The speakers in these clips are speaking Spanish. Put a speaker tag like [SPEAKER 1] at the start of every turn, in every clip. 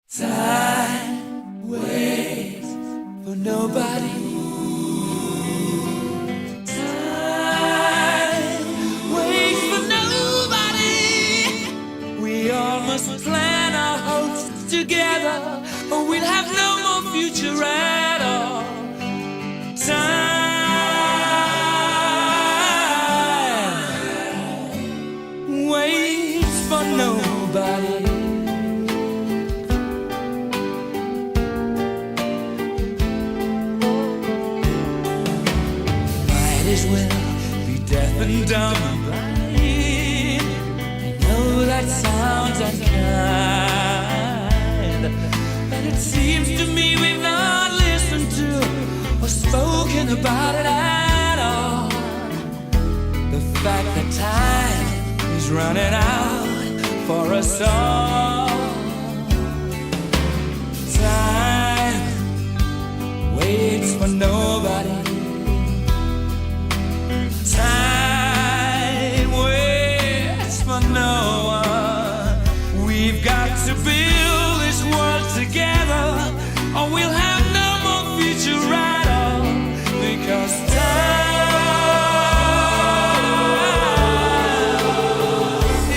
[SPEAKER 1] Time waits for nobody. Time waits for nobody. We all must plan our hopes together, or we'll have no more future at all. Time waits for nobody. As well be deaf and dumb and blind. I know that sounds unkind, but it seems to me we've not listened to or spoken about it at all. The fact that time is running out for us all. Time waits for nobody. Time waits for no one. We've got to build this world together, or we'll have no more future at all. Because time,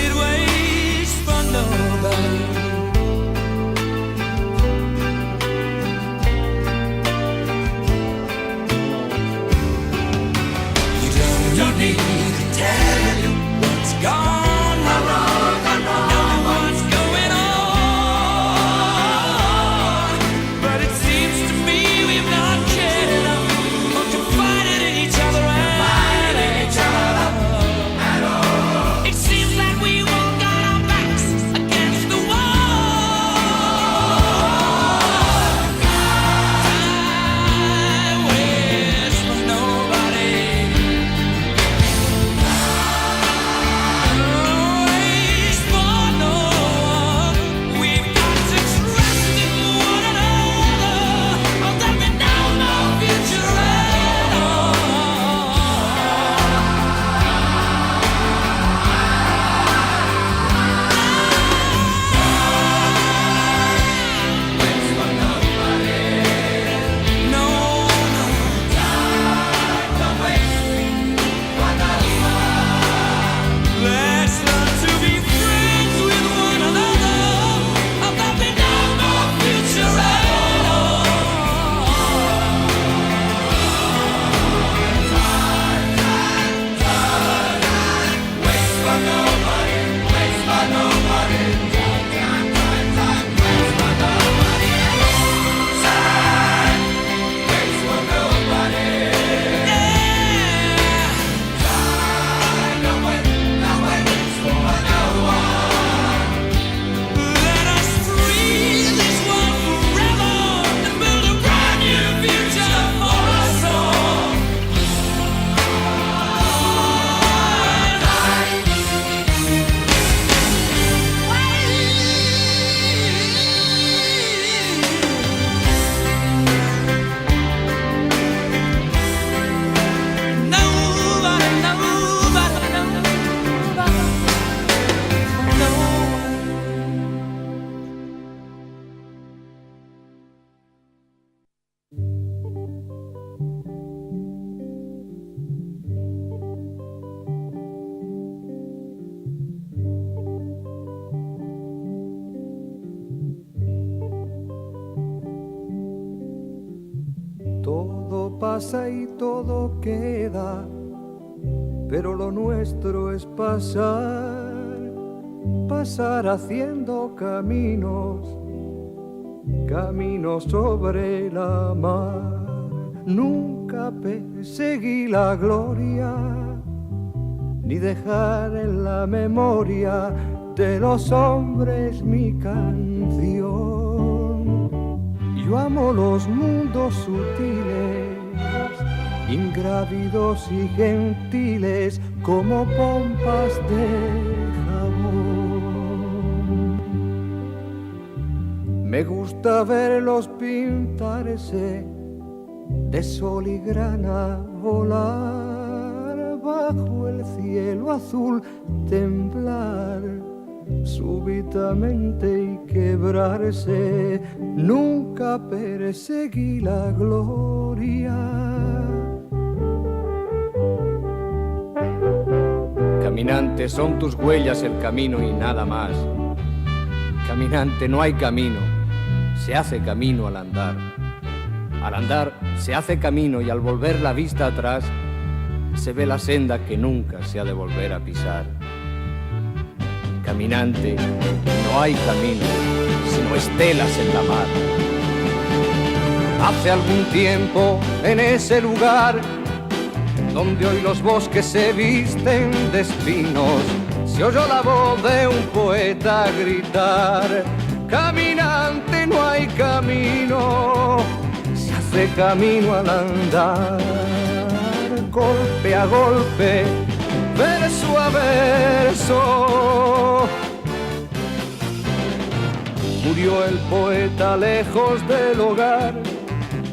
[SPEAKER 1] it waits for nobody. Don't need to tell you what's gone wrong. Know what's going on, but it seems to me we've not cared enough or confided in each other at all. It seems like we all got our backs against the wall. Time waits for nobody.
[SPEAKER 2] Todo pasa y todo queda, pero lo nuestro es pasar, pasar haciendo caminos, caminos sobre la mar. Nunca perseguí la gloria, ni dejar en la memoria de los hombres mi canción. Yo amo los mundos sutiles, ingrávidos y gentiles, como pompas de jabón. Me gusta verlos pintarse de sol y grana, volar bajo el cielo azul, temblar súbitamente y quebrarse. Nunca perseguí la gloria.
[SPEAKER 3] Caminante, son tus huellas el camino y nada más. Caminante, no hay camino, se hace camino al andar. Al andar se hace camino y al volver la vista atrás se ve la senda que nunca se ha de volver a pisar. Caminante, no hay camino, sino estelas en la mar. Hace algún tiempo en ese lugar donde hoy los bosques se visten de espinos, se oyó la voz de un poeta gritar: caminante, no hay camino, se hace camino al andar. Golpe a golpe, verso a verso, murió el poeta lejos del hogar,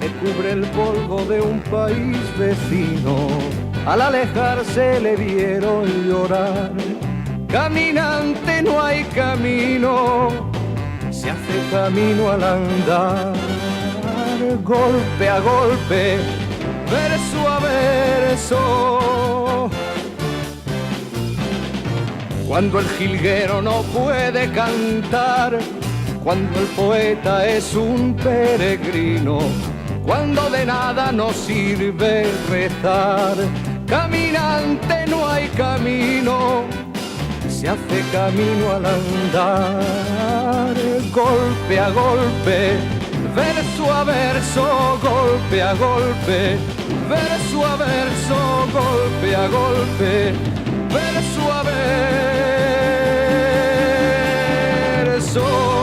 [SPEAKER 3] le cubre el polvo de un país vecino. Al alejarse le vieron llorar. Caminante, no hay camino, se hace camino al andar. Golpe a golpe, verso a verso. Cuando el jilguero no puede cantar, cuando el poeta es un peregrino, cuando de nada nos sirve rezar. Caminante, no hay camino, se hace camino al andar. Golpe a golpe, verso a verso, golpe a golpe, verso a verso, golpe a golpe, verso a verso.